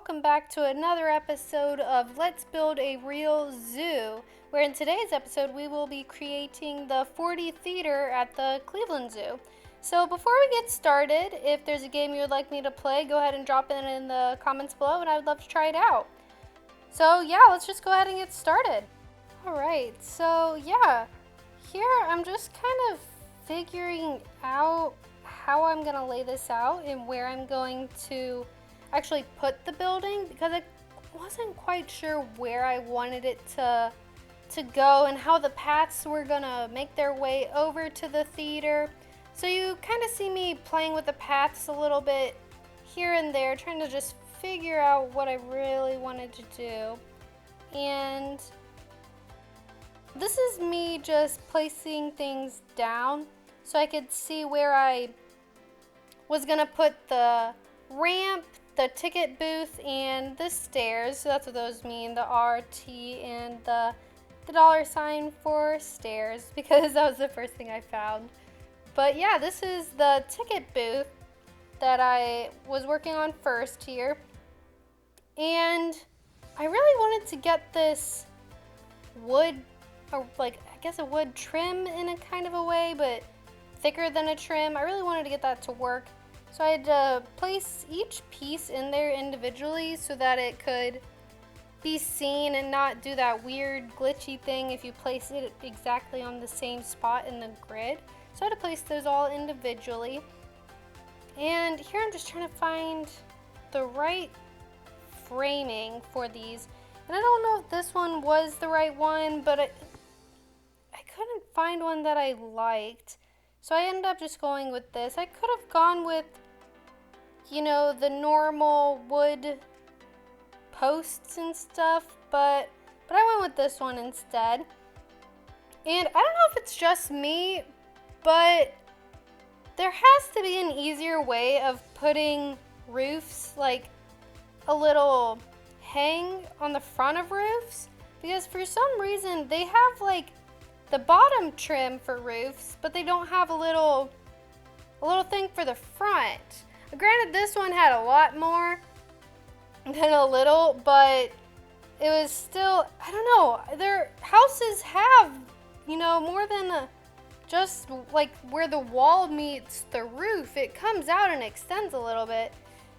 welcome back to another episode of Let's Build a Real Zoo, where in today's episode we will be creating the 4D theater at the Cleveland Zoo. So before we get started, if there's a game you would like me to play, go ahead and drop it in the comments below and I would love to try it out. So yeah, let's just go ahead and get started. Alright, so yeah, here I'm just kind of figuring out how I'm going to lay this out and where I'm going to actually put the building, because I wasn't quite sure where I wanted it to go and how the paths were going to make their way over to the theater. So you kind of see me playing with the paths a little bit here and there, trying to just figure out what I really wanted to do. And this is me just placing things down so I could see where I was going to put the ramp, the ticket booth, and the stairs. So that's what those mean, the RT and the $sign for stairs, because that was the first thing I found. But yeah, this is the ticket booth that I was working on first here. And I really wanted to get this wood, or like I guess a wood trim in a kind of a way, but thicker than a trim. I really wanted to get that to work. So I had to place each piece in there individually so that it could be seen and not do that weird glitchy thing if you place it exactly on the same spot in the grid. So I had to place those all individually. And here I'm just trying to find the right framing for these. And I don't know if this one was the right one, but I couldn't find one that I liked. So I ended up just going with this. I could have gone with, you know, the normal wood posts and stuff, but I went with this one instead. And I don't know if it's just me, but there has to be an easier way of putting roofs, like a little hang on the front of roofs, because for some reason they have like the bottom trim for roofs, but they don't have a little thing for the front. Granted, this one had a lot more than a little, but it was still, I don't know, their houses have, you know, more than just like where the wall meets the roof. It comes out and extends a little bit.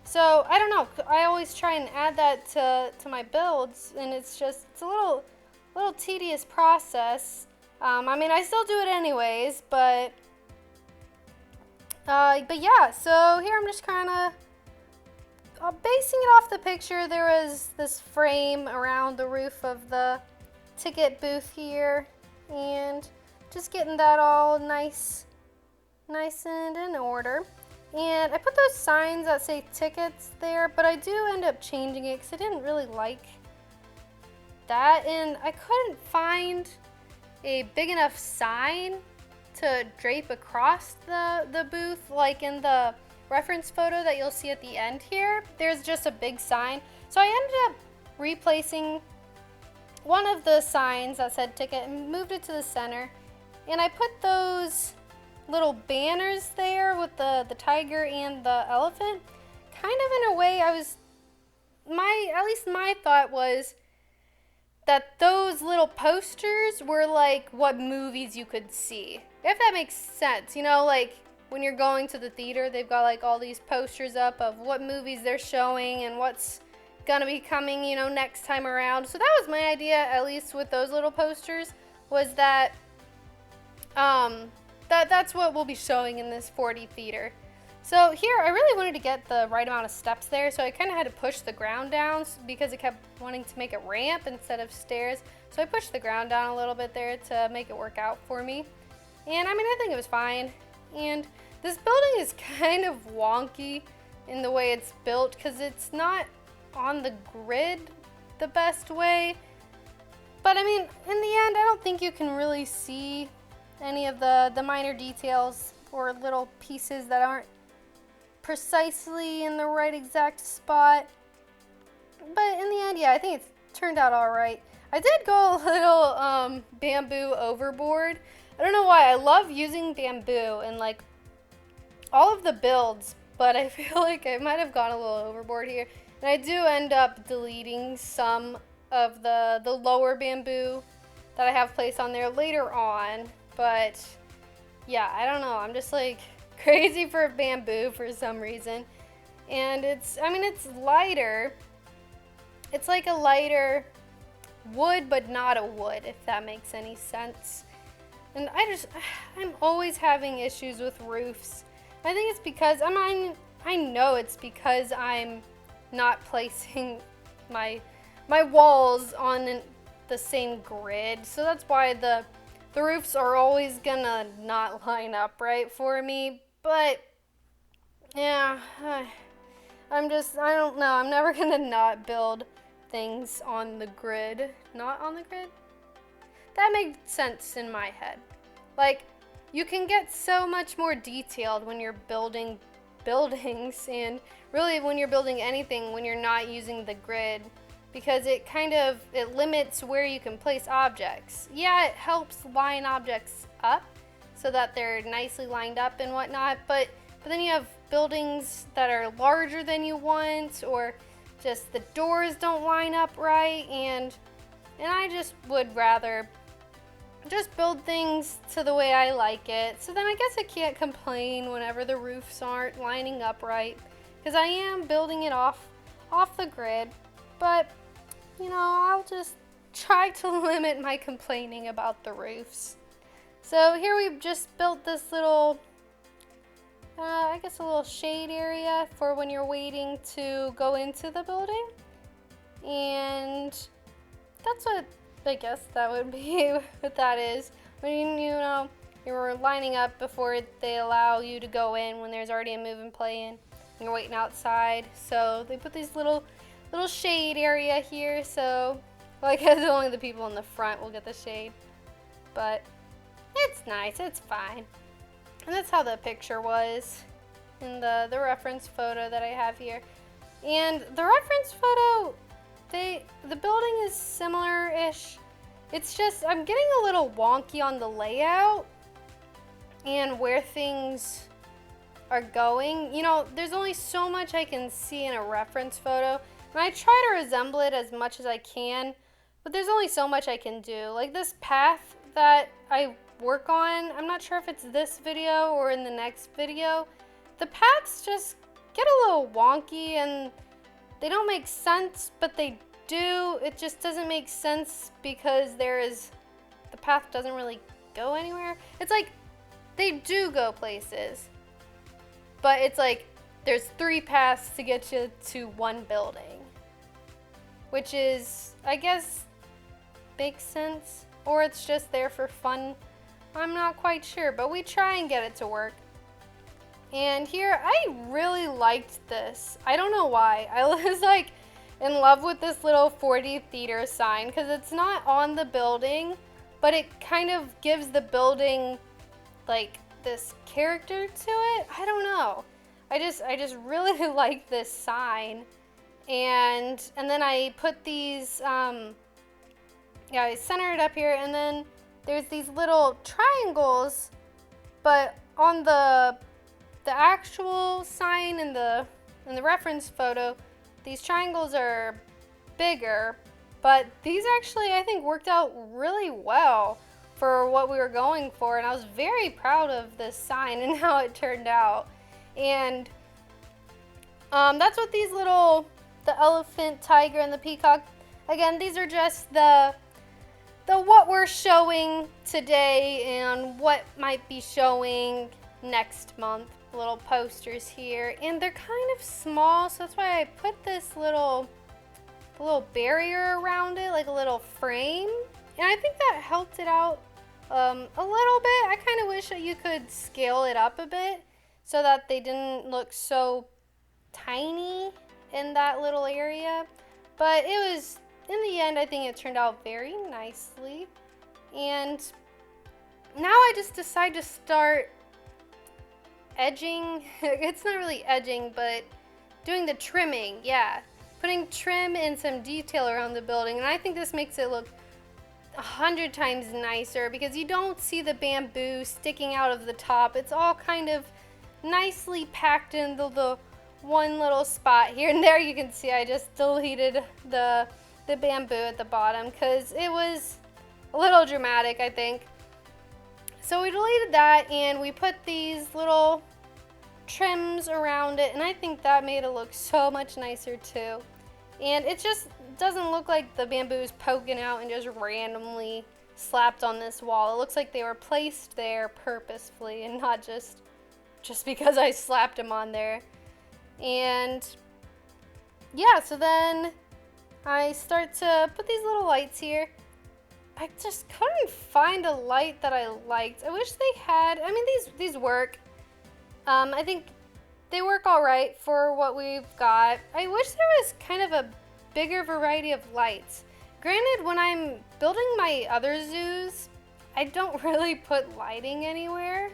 So I don't know, I always try and add that to my builds, and it's a little tedious process. I mean, I still do it anyways, but yeah, so here I'm just kind of basing it off the picture. There was this frame around the roof of the ticket booth here, and just getting that all nice and in order. And I put those signs that say tickets there, but I do end up changing it because I didn't really like that, and I couldn't find a big enough sign to drape across the booth like in the reference photo that you'll see at the end here. There's just a big sign. So I ended up replacing one of the signs that said ticket and moved it to the center. And I put those little banners there with the tiger and the elephant. Kind of in a way, at least my thought was that those little posters were like what movies you could see. If that makes sense, you know, like when you're going to the theater, they've got like all these posters up of what movies they're showing and what's gonna be coming, you know, next time around. So that was my idea, at least with those little posters, was that that's what we'll be showing in this 4D theater. So here, I really wanted to get the right amount of steps there, so I kind of had to push the ground down because it kept wanting to make a ramp instead of stairs. So I pushed the ground down a little bit there to make it work out for me. And I mean, I think it was fine. And this building is kind of wonky in the way it's built because it's not on the grid the best way. But I mean, in the end, I don't think you can really see any of the minor details or little pieces that aren't precisely in the right exact spot. But in the end, yeah, I think it's turned out all right. I did go a little bamboo overboard. I don't know why. I love using bamboo in like all of the builds, but I feel like I might have gone a little overboard here. And I do end up deleting some of the lower bamboo that I have placed on there later on. But yeah, I don't know. I'm just like crazy for bamboo for some reason. And it's lighter. It's like a lighter wood, but not a wood, if that makes any sense. And I'm always having issues with roofs. I think it's because, I know it's because I'm not placing my walls on the same grid. So that's why the roofs are always gonna not line up right for me. But yeah, I don't know. I'm never gonna not build things on the grid. Not on the grid? That makes sense in my head. Like, you can get so much more detailed when you're building buildings, and really when you're building anything when you're not using the grid, because it limits where you can place objects. Yeah, it helps line objects up so that they're nicely lined up and whatnot, but then you have buildings that are larger than you want, or just the doors don't line up right, and I just would rather just build things to the way I like it. So then I guess I can't complain whenever the roofs aren't lining up right, because I am building it off the grid. But you know, I'll just try to limit my complaining about the roofs. So here we've just built this little I guess a little shade area for when you're waiting to go into the building. And that's what I guess that would be what that is. When you're lining up before they allow you to go in, when there's already a move and play in, and you're waiting outside. So they put these little shade area here, so well, I guess only the people in the front will get the shade. But it's nice, it's fine. And that's how the picture was in the reference photo that I have here. And the reference photo, the building is similar-ish. It's just I'm getting a little wonky on the layout and where things are going. You know, there's only so much I can see in a reference photo, and I try to resemble it as much as I can, but there's only so much I can do. Like this path that I work on, I'm not sure if it's this video or in the next video, the paths just get a little wonky and they don't make sense, but they do. It just doesn't make sense because the path doesn't really go anywhere. It's like they do go places, but it's like there's 3 paths to get you to one building, which is, I guess, makes sense, or it's just there for fun. I'm not quite sure, but we try and get it to work. And here, I really liked this. I don't know why. I was like in love with this little 40 theater sign because it's not on the building, but it kind of gives the building like this character to it. I don't know. I just really like this sign. And then I put these I center it up here, and then there's these little triangles, but on the actual sign in the reference photo, these triangles are bigger, but these actually I think worked out really well for what we were going for, and I was very proud of this sign and how it turned out. And that's what these the elephant, tiger, and the peacock, again, these are just the what we're showing today and what might be showing next month. Little posters here, and they're kind of small, so that's why I put this little barrier around it, like a little frame, and I think that helped it out a little bit. I kind of wish that you could scale it up a bit so that they didn't look so tiny in that little area, but it was, in the end, I think it turned out very nicely. And now I just decide to start edging. It's not really edging, but doing the trimming. Yeah, putting trim and some detail around the building, and I think this makes it look 100 times nicer because you don't see the bamboo sticking out of the top. It's all kind of nicely packed into the one little spot here and there. You can see I just deleted the bamboo at the bottom because it was a little dramatic, I think. So we deleted that and we put these little trims around it, and I think that made it look so much nicer too. And it just doesn't look like the bamboo is poking out and just randomly slapped on this wall. It looks like they were placed there purposefully and not just because I slapped them on there. And yeah, so then I start to put these little lights here. I just couldn't find a light that I liked. I wish they had, I mean, these work. I think they work all right for what we've got. I wish there was kind of a bigger variety of lights. Granted, when I'm building my other zoos, I don't really put lighting anywhere.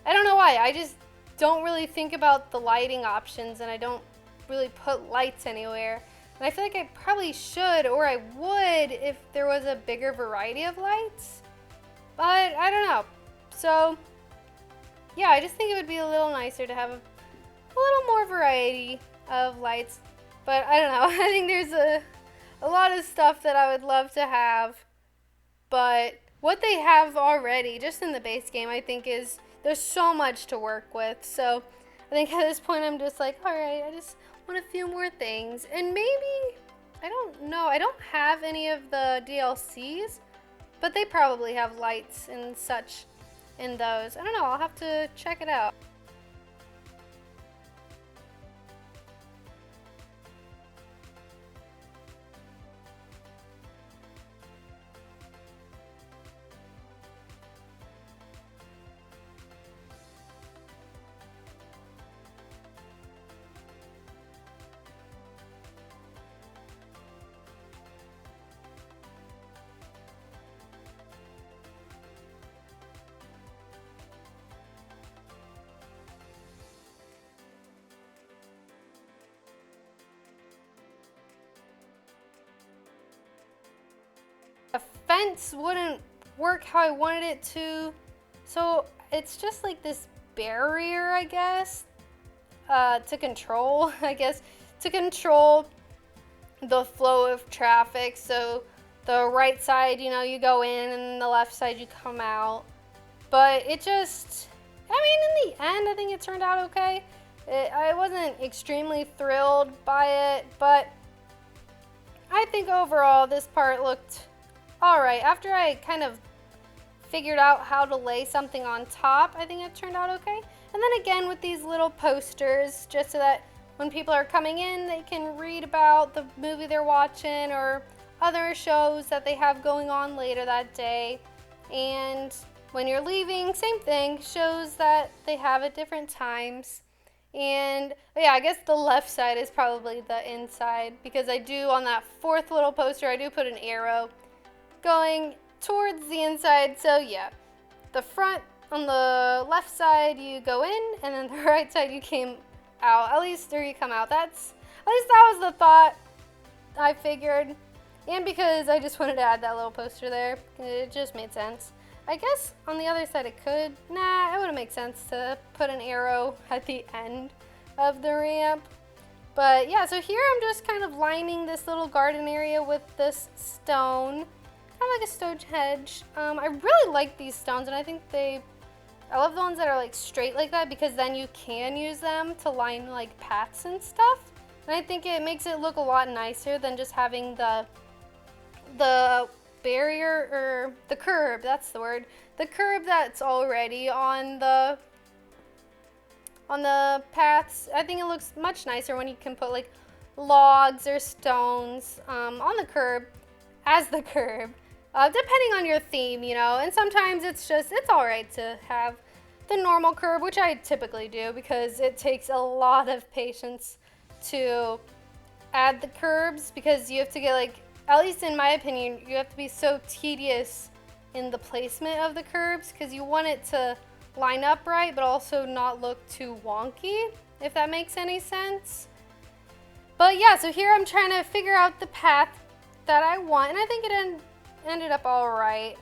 I don't know why. I just don't really think about the lighting options, and I don't really put lights anywhere. And I feel like I probably should, or I would, if there was a bigger variety of lights. But I don't know. So yeah, I just think it would be a little nicer to have a little more variety of lights. But I don't know. I think there's a lot of stuff that I would love to have. But what they have already, just in the base game, I think there's so much to work with. So I think at this point I'm just like, all right, I just want a few more things. And maybe, I don't know, I don't have any of the DLCs, but they probably have lights and such in those. I don't know, I'll have to check it out. A fence wouldn't work how I wanted it to, so it's just like this barrier, I guess, to control, to control the flow of traffic. So the right side, you go in, and the left side you come out. But it just, I mean, in the end, I think it turned out okay. I wasn't extremely thrilled by it, but I think overall this part looked alright. After I kind of figured out how to lay something on top, I think it turned out okay. And then again with these little posters, just so that when people are coming in, they can read about the movie they're watching or other shows that they have going on later that day. And when you're leaving, same thing, shows that they have at different times. And yeah, I guess the left side is probably the inside, because I do, on that fourth little poster, I do put an arrow going towards the inside. So yeah, the front, on the left side you go in, and then the right side you came out, at least, or you come out. At least that was the thought I figured. And because I just wanted to add that little poster there, it just made sense. I guess on the other side it could, it wouldn't make sense to put an arrow at the end of the ramp. But yeah, so here I'm just kind of lining this little garden area with this stone, kind of like a stone hedge. I really like these stones, and I think I love the ones that are like straight like that, because then you can use them to line like paths and stuff. And I think it makes it look a lot nicer than just having the barrier, or the curb, that's the word. The curb that's already on the paths. I think it looks much nicer when you can put like logs or stones on the curb as the curb. Depending on your theme, and sometimes it's alright to have the normal curb, which I typically do, because it takes a lot of patience to add the curbs, because you have to get, at least in my opinion, you have to be so tedious in the placement of the curbs, because you want it to line up right, but also not look too wonky, if that makes any sense. But yeah, so here I'm trying to figure out the path that I want, and I think it ended up all right.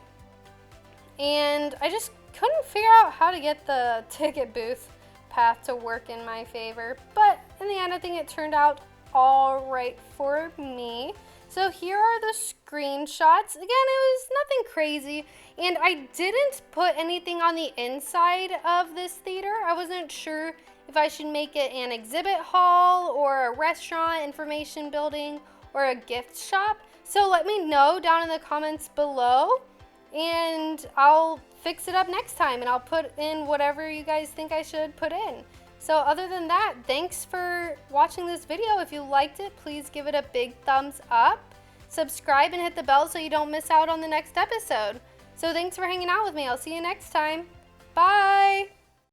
And I just couldn't figure out how to get the ticket booth path to work in my favor, but in the end, I think it turned out all right for me. So here are the screenshots. Again, it was nothing crazy, and I didn't put anything on the inside of this theater. I wasn't sure if I should make it an exhibit hall or a restaurant, information building, or a gift shop. So let me know down in the comments below, and I'll fix it up next time, and I'll put in whatever you guys think I should put in. So other than that, thanks for watching this video. If you liked it, please give it a big thumbs up. Subscribe and hit the bell so you don't miss out on the next episode. So thanks for hanging out with me. I'll see you next time. Bye!